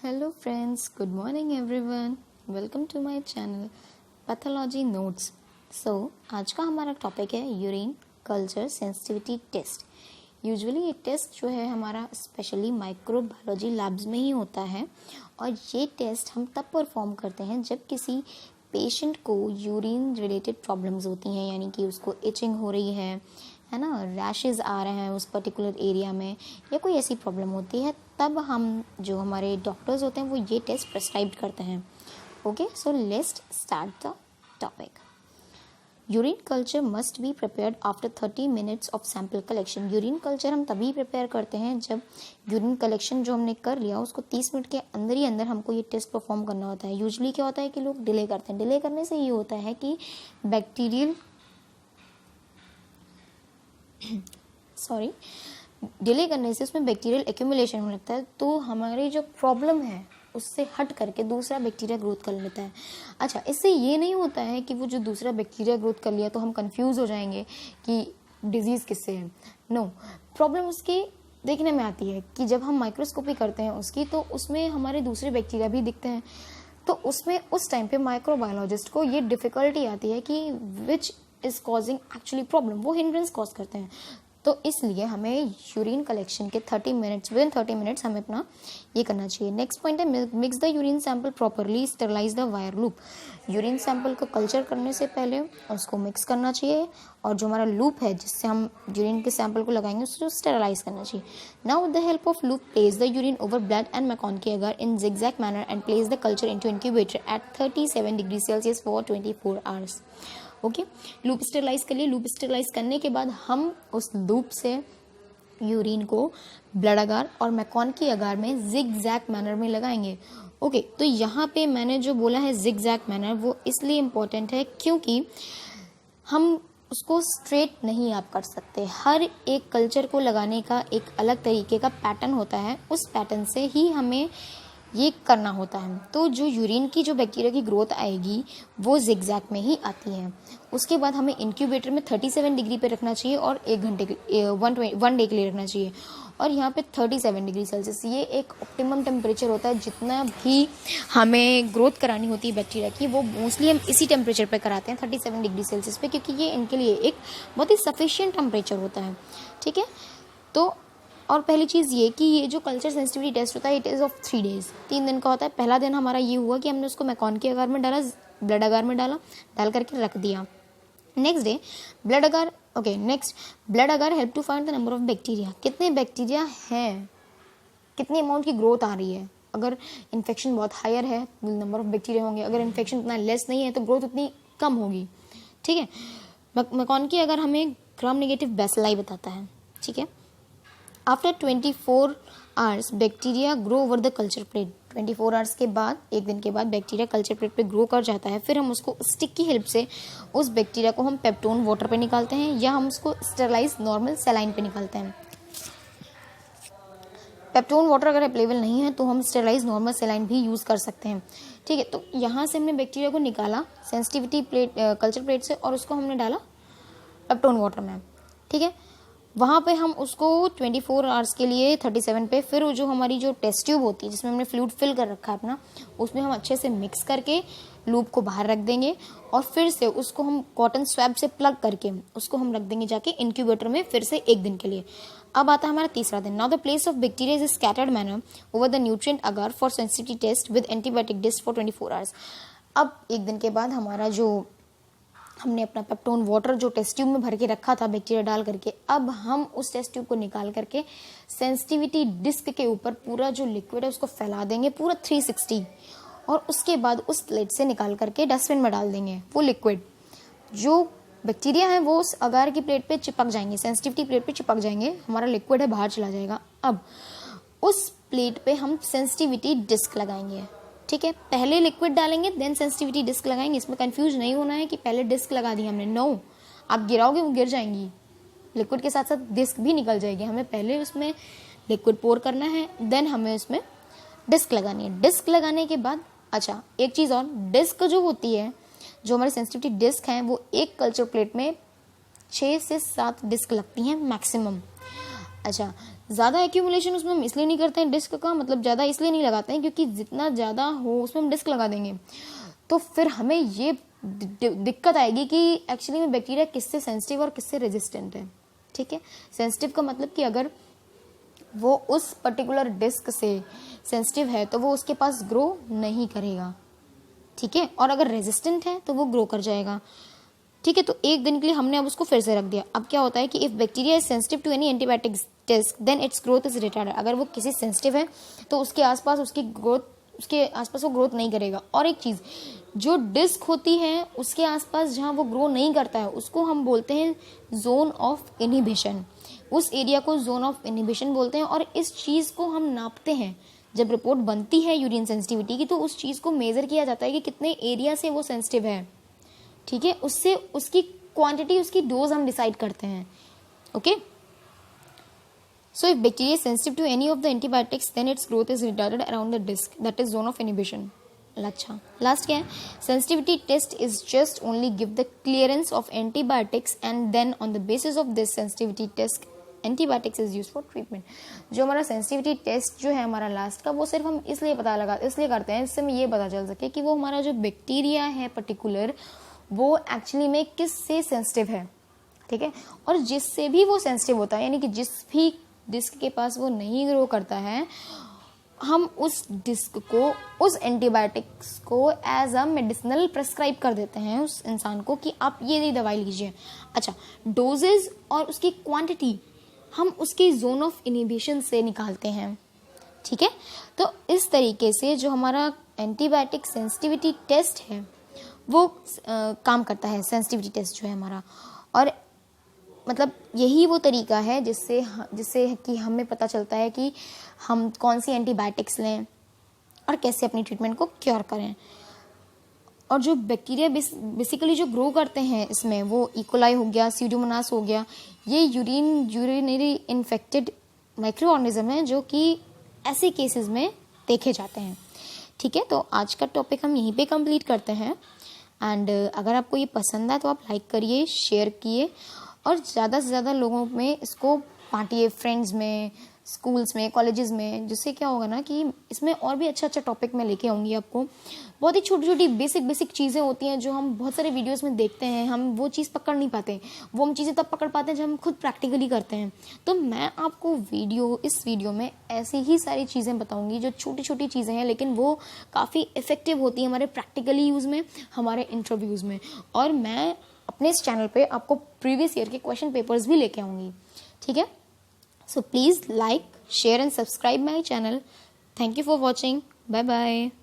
Hello friends, good morning everyone. Welcome to my channel pathology notes. आज का हमारा topic है urine culture sensitivity test. Usually ये test जो है हमारा स्पेशली माइक्रोबायोलॉजी लैब्स में ही होता है और ये टेस्ट हम तब परफॉर्म करते हैं जब किसी पेशेंट को यूरिन रिलेटेड प्रॉब्लम्स होती हैं, यानी कि उसको इचिंग हो रही है ना, रैशेस आ रहे हैं उस पर्टिकुलर एरिया में, या कोई ऐसी प्रॉब्लम होती है, तब हम जो हमारे डॉक्टर्स होते हैं वो ये टेस्ट प्रेस्क्राइब करते हैं। Okay, so let's start the topic. Urine culture must be prepared after 30 minutes of sample collection. Urine culture हम तभी प्रिपेयर करते हैं जब यूरिन कलेक्शन जो हमने कर लिया उसको 30 मिनट के अंदर ही अंदर हमको ये टेस्ट परफॉर्म करना होता है। यूजुअली क्या होता है कि लोग डिले करते हैं। डिले करने से ये होता है कि डिले करने से उसमें बैक्टीरियल एक्यूमुलेशन होने लगता है, तो हमारी जो प्रॉब्लम है उससे हट करके दूसरा बैक्टीरिया ग्रोथ कर लेता है। अच्छा, इससे ये नहीं होता है कि वो जो दूसरा बैक्टीरिया ग्रोथ कर लिया तो हम कंफ्यूज हो जाएंगे कि डिजीज़ किससे है। नो, प्रॉब्लम उसकी देखने में आती है कि जब हम माइक्रोस्कोपी करते हैं उसकी, तो उसमें हमारे दूसरे बैक्टीरिया भी दिखते हैं। तो उसमें उस टाइम पे माइक्रोबायोलॉजिस्ट को ये डिफ़िकल्टी आती है कि which is causing actually problem, वो हिंड्रेंस कॉज करते हैं। तो इसलिए हमें यूरिन कलेक्शन के 30 मिनट्स, विद इन 30 मिनट्स हमें अपना ये करना चाहिए। नेक्स्ट पॉइंट है mix the urine sample properly, sterilise the wire loop. Urine sample को कल्चर करने से पहले उसको मिक्स करना चाहिए और जो हमारा लूप है जिससे हम यूरिन के सैंपल को लगाएंगे उसको स्टेरलाइज करना चाहिए। Now with the help of loop place the urine over blood and MacConkey agar in zigzag manner and place the culture into incubator at 37 degree Celsius for 24 hours. Okay, loop sterilise कर लिए। Loop sterilise करने के बाद हम उस loop से urine को blood अगार और मैकॉनकी अगार में जिगजैग मैनर में लगाएंगे। ओके, तो यहाँ पे मैंने जो बोला है जिगजैग मैनर, वो इसलिए इम्पोर्टेंट है क्योंकि हम उसको स्ट्रेट नहीं आप कर सकते। हर एक कल्चर को लगाने का एक अलग तरीके का पैटर्न होता है, उस पैटर्न से ही हमें ये करना होता है। तो जो यूरिन की जो बैक्टीरिया की ग्रोथ आएगी वो जिगजैग में ही आती है। उसके बाद हमें इंक्यूबेटर में 37 डिग्री पे रखना चाहिए और 1 डे के लिए रखना चाहिए। और यहाँ पे 37 डिग्री सेल्सियस ये एक ऑप्टिमम टेम्परेचर होता है। जितना भी हमें ग्रोथ करानी होती है बैक्टीरिया की, वो मोस्टली हम इसी टेम्परेचर पे कराते हैं, 37 डिग्री सेल्सियस पे, क्योंकि ये इनके लिए एक बहुत ही सफिशिएंट टेम्परेचर होता है। ठीक है, तो और पहली चीज़ ये कि ये जो कल्चर सेंसिटिविटी टेस्ट होता है इट इज़ ऑफ 3 डेज, 3 दिन का होता है। पहला दिन हमारा ये हुआ कि हमने उसको मैकॉनकी अगार में डाला, ब्लड अगार में डाल करके रख दिया। Next day blood agar, okay, next blood agar help to find the number of bacteria. कितने बैक्टीरिया हैं, कितनी अमाउंट की ग्रोथ आ रही है। अगर इन्फेक्शन बहुत हायर है नंबर ऑफ बैक्टीरिया होंगे, अगर इन्फेक्शन उतना लेस नहीं है तो ग्रोथ उतनी कम होगी। ठीक है, मैकॉनकी अगार हमें ग्राम नेगेटिव बैसिलाई बताता है। ठीक है, after 24 hours bacteria grow over the culture plate. 24 hours के बाद, एक दिन के बाद बैक्टीरिया कल्चर प्लेट पे ग्रो कर जाता है। फिर हम उसको स्टिक की हेल्प से उस बैक्टीरिया को हम पेप्टोन वाटर पे निकालते हैं या हम उसको स्टेरलाइज नॉर्मल सेलाइन पे निकालते हैं। पेप्टोन वाटर अगर अवेलेबल नहीं है तो हम स्टेरलाइज नॉर्मल सेलाइन भी यूज़ कर सकते हैं। ठीक है, तो यहाँ से हमने बैक्टीरिया को निकाला सेंसिटिविटी प्लेट, कल्चर प्लेट से, और उसको हमने डाला पेप्टोन वाटर में। ठीक है, वहाँ पे हम उसको 24 आवर्स के लिए 37 पे, फिर जो हमारी जो टेस्ट ट्यूब होती है जिसमें हमने फ्लूइड फिल कर रखा है अपना, उसमें हम अच्छे से मिक्स करके लूप को बाहर रख देंगे और फिर से उसको हम कॉटन स्वैब से प्लग करके उसको हम रख देंगे जाके इंक्यूबेटर में फिर से 1 दिन के लिए। अब आता है हमारा तीसरा दिन। Now the place of bacteria is scattered manner over the nutrient agar for sensitivity test with antibiotic disc for 24 hours. अब 1 दिन के बाद हमारा जो हमने अपना पेप्टोन वाटर जो टेस्ट ट्यूब में भर के रखा था बैक्टीरिया डाल करके, अब हम उस टेस्ट ट्यूब को निकाल करके सेंसिटिविटी डिस्क के ऊपर पूरा जो लिक्विड है उसको फैला देंगे पूरा 360, और उसके बाद उस प्लेट से निकाल करके डस्टबिन में डाल देंगे। वो लिक्विड जो बैक्टीरिया है वो उस अगार की प्लेट पे चिपक जाएंगे, सेंसिटिविटी प्लेट पे चिपक जाएंगे, हमारा लिक्विड है बाहर चला जाएगा। अब उस प्लेट पे हम सेंसिटिविटी डिस्क लगाएंगे। ठीक है, पहले लिक्विड डालेंगे देन सेंसिटिविटी डिस्क लगाएंगे। इसमें कंफ्यूज नहीं होना है कि पहले डिस्क लगा दी हमने, नो, आप गिराओगे वो गिर जाएंगी, लिक्विड के साथ साथ डिस्क भी निकल जाएगी। हमें पहले उसमें लिक्विड पोर करना है, देन हमें उसमें डिस्क लगानी है। डिस्क लगाने के बाद, अच्छा एक चीज़ और, डिस्क जो होती है, जो हमारी सेंसिटिविटी डिस्क हैं, वो एक कल्चर प्लेट में 6 से 7 डिस्क लगती हैं मैक्सिमम। अच्छा, ज़्यादा एक्यूमुलेशन उसमें हम इसलिए नहीं करते हैं डिस्क का, मतलब ज़्यादा इसलिए नहीं लगाते हैं क्योंकि जितना ज़्यादा हो उसमें हम डिस्क लगा देंगे तो फिर हमें ये दिक्कत आएगी कि एक्चुअली में बैक्टीरिया किससे सेंसिटिव और किससे रेजिस्टेंट है। ठीक है, सेंसिटिव का मतलब कि अगर वो उस पर्टिकुलर डिस्क से सेंसिटिव है तो वो उसके पास ग्रो नहीं करेगा। ठीक है, और अगर रेजिस्टेंट है तो वो ग्रो कर जाएगा। ठीक है, तो एक दिन के लिए हमने अब उसको फिर से रख दिया। अब क्या होता है कि if bacteria is sensitive to any antibiotic disc then its growth is retarded. अगर वो किसी सेंसिटिव है तो उसके आसपास वो ग्रोथ नहीं करेगा। और एक चीज, जो डिस्क होती है उसके आसपास जहां वो ग्रो नहीं करता है उसको हम बोलते हैं जोन ऑफ इनहिबिशन। उस एरिया को जोन ऑफ इनहिबिशन बोलते हैं। और इस चीज को हम नापते हैं जब रिपोर्ट बनती है यूरिन सेंसिटिविटी की, तो उस चीज को मेजर किया जाता है कि कितने एरिया से वो सेंसिटिव है। ठीक है, उससे उसकी क्वांटिटी, उसकी डोज हम डिसाइड करते हैं। Okay, so if bacteria is sensitive to any of the antibiotics then its growth is retarded around the disc, that is zone of inhibition. अच्छा, लास्ट क्या है, sensitivity test is just only give the clearance of antibiotics and then on the basis of this sensitivity test antibiotics is use for treatment. जो हमारा sensitivity test जो है हमारा last का, वो सिर्फ हम इसलिए करते हैं इससे हमें ये पता चल सके कि वो हमारा जो बैक्टीरिया है पर्टिकुलर वो एक्चुअली में किस से सेंसिटिव है। ठीक है, और जिससे भी वो सेंसिटिव होता है, यानी कि जिस भी डिस्क के पास वो नहीं ग्रो करता है, हम उस डिस्क को, उस एंटीबायोटिक्स को एज अ मेडिसिनल प्रेस्क्राइब कर देते हैं उस इंसान को कि आप ये दवाई लीजिए। अच्छा, डोजेज और उसकी क्वांटिटी हम उसकी जोन ऑफ इनहिबिशन से निकालते हैं। ठीक है, तो इस तरीके से जो हमारा एंटीबायोटिक सेंसिटिविटी टेस्ट है वो काम करता है, सेंसिटिविटी टेस्ट जो है हमारा। और मतलब यही वो तरीका है जिससे कि हमें पता चलता है कि हम कौन सी एंटीबायोटिक्स लें और कैसे अपनी ट्रीटमेंट को क्योर करें। और जो बैक्टीरिया बेसिकली जो ग्रो करते हैं इसमें, वो इकोलाई हो गया, स्यूडोमोनास हो गया, ये यूरिनरी इन्फेक्टेड माइक्रो ऑर्गेनिज्म है जो कि ऐसे केसेस में देखे जाते हैं। ठीक है, तो आज का टॉपिक हम यहीं पे कंप्लीट करते हैं। एंड अगर आपको ये पसंद आए तो आप लाइक करिए, शेयर किए और ज़्यादा से ज़्यादा लोगों में इसको बांटिए, फ्रेंड्स में, स्कूल्स में, कॉलेजेस में, जिससे क्या होगा ना कि इसमें और भी अच्छा टॉपिक मैं लेके आऊँगी आपको। बहुत ही छोटी छोटी बेसिक चीज़ें होती हैं जो हम बहुत सारे वीडियोस में देखते हैं, हम वो चीज़ पकड़ नहीं पाते। वो हम चीज़ें तब पकड़ पाते हैं जब हम खुद प्रैक्टिकली करते हैं। तो मैं आपको इस वीडियो में ऐसी ही सारी चीज़ें बताऊँगी जो छोटी छोटी चीज़ें हैं, लेकिन वो काफ़ी इफेक्टिव होती हैं हमारे प्रैक्टिकली यूज़ में, हमारे इंटरव्यूज़ में। और मैं अपने इस चैनल पे आपको प्रीवियस ईयर के क्वेश्चन पेपर्स भी लेके आऊँगी। ठीक है, so please like, share and subscribe my channel. Thank you for watching. Bye bye.